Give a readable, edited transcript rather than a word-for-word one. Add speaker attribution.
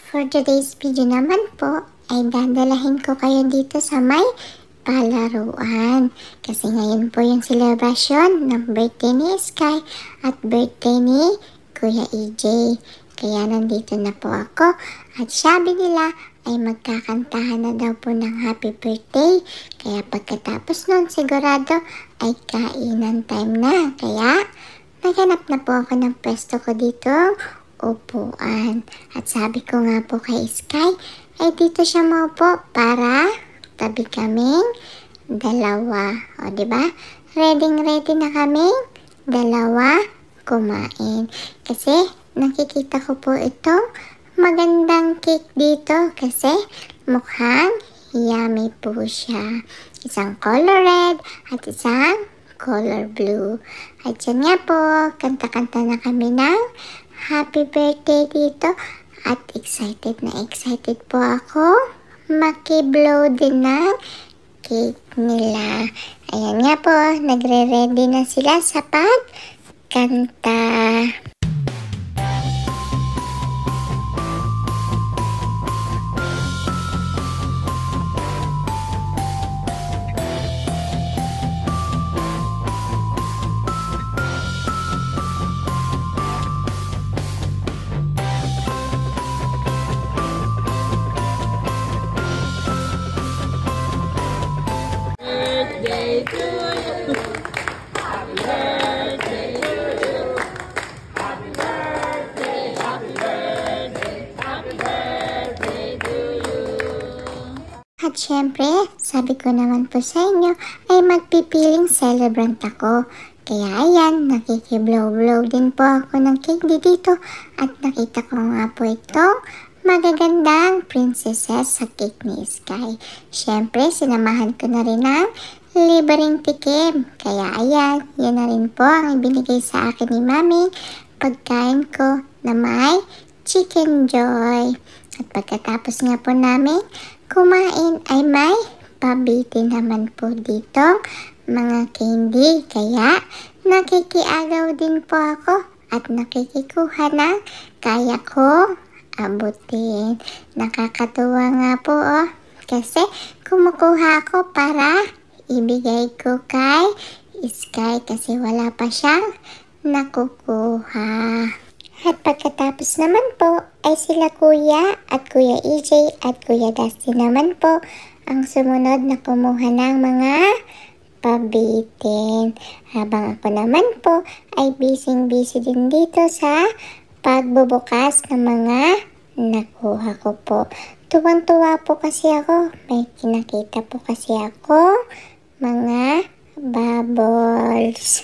Speaker 1: For today's video naman po, ay dadalahin ko kayo dito sa may palaruan. Kasi ngayon po yung celebration ng birthday ni Sky at birthday ni Kuya EJ. Kaya nandito na po ako at sabi nila ay magkakantahan na daw po ng happy birthday. Kaya pagkatapos nun sigurado ay kainan time na. Kaya naghanap na po ako ng pwesto ko dito upuan. At sabi ko nga po kay Sky, ay dito siya maupo para tabi kaming dalawa. O, diba? Ready na kaming dalawa kumain. Kasi nakikita ko po itong magandang cake dito kasi mukhang yummy po siya. Isang color red at isang color blue. At yan nga po, kanta-kanta na kami ng happy birthday dito at excited po ako makiblow din ng cake nila. Ayan nga po, nagre-ready na sila sa pagkanta.
Speaker 2: Birthday to you. Happy birthday to you. Happy birthday, happy birthday, happy birthday to you.
Speaker 1: At syempre, sabi ko naman po sa inyo ay magpipiling celebrant ako. Kaya ayan, nakikiblow-blow din po ako ng cake dito at nakita ko nga po itong magagandang princesses sa cake ni Sky. Syempre, sinamahan ko na rin ang libreng tikim. Kaya ayan, yan na rin po ang ibinigay sa akin ni Mami pagkain ko na may chicken joy. At pagkatapos nga po namin kumain ay may pabitin naman po dito mga candy. Kaya nakikiagaw din po ako at nakikikuha ng kaya ko abutin. Nakakatuwa nga po kasi kumukuha ako para ibigay ko kay Sky kasi wala pa siyang nakukuha. At pagkatapos naman po ay sila Kuya at Kuya EJ at Kuya Dusty naman po ang sumunod na kumuha ng mga pabitin. Habang ako naman po ay busy din dito sa pagbubukas ng mga nakuha ko po. Tuwang-tuwa po kasi ako. May kinakita po kasi ako mga bubbles.